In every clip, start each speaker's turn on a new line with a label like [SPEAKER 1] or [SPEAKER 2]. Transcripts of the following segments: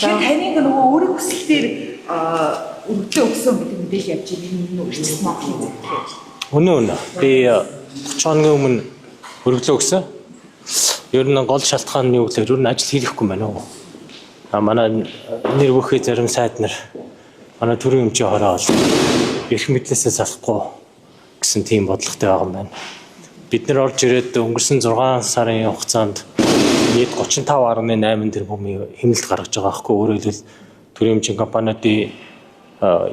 [SPEAKER 1] таныг нөгөө өөрийн хүсэл дээр өргөдлөө өгсөн гэдэг мэдээлэл явж байгаа юм уу? Эрчим Монголын захирал.
[SPEAKER 2] Үнэн. Би 30 хоногийн өмнө өргөдлөө өгсөн. Ер нь гол шалтгаан нь юу гэхээр ер нь ажил хийхгүй байна уу? Манай нэр бүхий зарим сайд нар манай төрийн өмчийн хороо ол эрх мэдлээсээ салахгүй гэсэн тийм бодлоготой байгаа юм байна. Бид нар орж ирээд өнгөрсөн 6 сарын хугацаанд нийт 35.8 тэрбумын хэмнэлт гаргаж байгаа байхгүй. Өөрөөр хэлбэл төрийн өмчийн компаниудын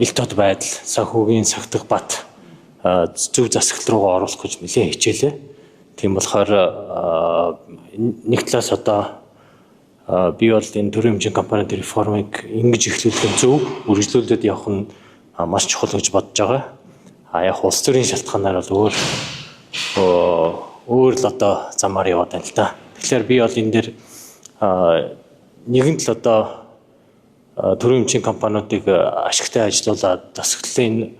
[SPEAKER 2] ил тод байдал, санхүүгийн сахидах бат зөв засаглал руугаа оруулах гэж нэлээд хичээлээ. Тийм болохоор нэг талаас одоо би бол энэ төрийн өмчийн компаниудын реформыг ингэж эхлүүлэх нь зөв, үргэлжлүүлээд явах нь маш чухал гэж бодож байгаа. Яг улс төрийн шалтгаанаар бол өөр л одоо замаар яваад байна л да. Тэгэхээр би бол энэ дээр нэгэнт л одоо төрийн өмчийн компаниудыг ашигтай ажилуулад засаглалын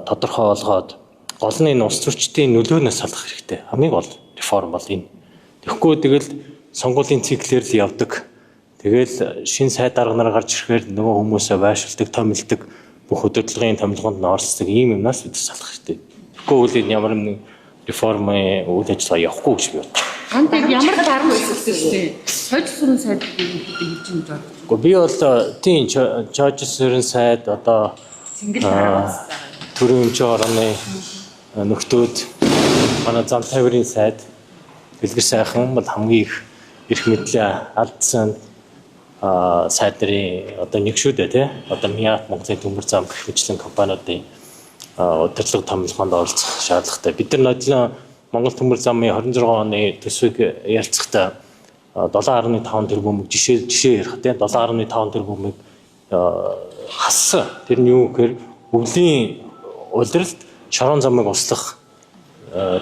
[SPEAKER 2] тодорхой болгоод гол нь энэ улс төрчдийн нөлөөнөөс салах хэрэгтэй. Хамгийн гол реформ бол энэ. Тэгэхгүй тэгэл сонгуулийн циклээр л явдаг. Тэгэл шин сайд дарга нар гарч ирэхээр нөгөө хүмүүсээ байршилдаг, томилдог, бүх удирдлагын томилгоонд нь оролцдог ийм юмнаас бид салах хэрэгтэй. Тэгэхгүй үл энэ ямар нэг реформын үйл ажиллагаа явахгүй гэж би бодож байна.
[SPEAKER 3] Антиг ямар дарга өсөлтөө шүү. Хойд сүрэн сайд хийж юм даа.
[SPEAKER 2] Гэхдээ би бол тийм чойж сүрэн сайд одоо төрийн өмчийн орны нөхдөөд манай зам тавирын сайд Дэлгэр сайхан бол хамгийн их эрх мэдлээ алдсан сайд нарын одоо нэг шүү дээ тий. Одоо Миат Монголын төмөр зам гэх мэтлэн компаниудын удирдлага томилгоонд оролцох шаардлагатай. Бид нар нодлон Монгол төмөр замын 26 оны төсвийг ярилцахдаа 7.5 тэрбумыг жишээ ярих тий 7.5 тэрбумыг хассан. Тэр нь юу гэхээр өвлийн удирдалд шорон замыг услах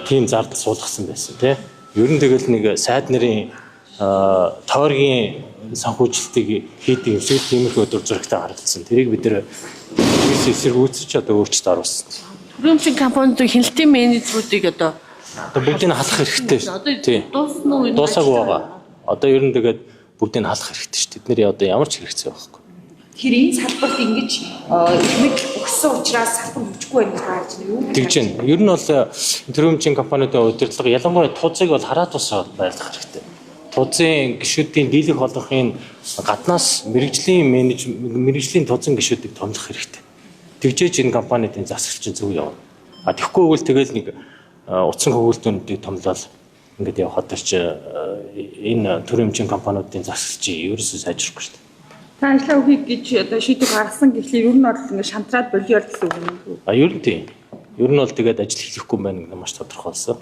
[SPEAKER 2] тийм зардал суулгасан байсан тий. Ер нь тэгэл нэг сайд нарын тойргийн санхүүжилтийг хийдэг юмшиг тиймэрхүү дур зоригтой харагдсан. Тэрийг бид нэр эсэргүүцэж одоо өөрчлөлт оруулсан.
[SPEAKER 3] Төрийн өмчийн компаниудын хяналтын менежерүүдийг одоо
[SPEAKER 2] бүгдийг нь халах хэрэгтэй шүү. Тийм.
[SPEAKER 3] Дуусна уу?
[SPEAKER 2] Дуусаагүй байгаа. Одоо ер нь тэгээд бүгдийг нь халах хэрэгтэй шүү. Тэдний одоо ямар ч хэрэгцээ байхгүй.
[SPEAKER 1] Тэгэхээр энэ салбарт ингэж их өгсөн учраас салбар хөгжихгүй байх гэж харж байна юу?
[SPEAKER 2] Тэгж байна. Ер нь бол төрийн өмчийн компаниудын удирдлага ялангуяа тузыг бол хараад тусаад байлгах хэрэгтэй. Тузын гишүүдийн дийлэх болгохын гаднаас мэрэгжлийн тузын гишүүдийг томлох хэрэгтэй. Тэгжээж энэ компаниудын засаглал чинь зөв явна. Тэгэхгүй бол тэгэл нэг утсан хөвгөлтөндийг томлол ингээд явхад ч энэ төрийн өмчийн компаниудын засаглал чинь ерөөсөө сайжрахгүй шүү дээ.
[SPEAKER 1] Та ажлаа өгье гэж одоо шийдвэр гаргасан гэхлээр ер нь бол ингээд шантраад болиор гэсэн үг юм уу?
[SPEAKER 2] Ер нь тийм. Ер нь бол тэгээд ажил хийхгүй байх нь маш тодорхой болсон.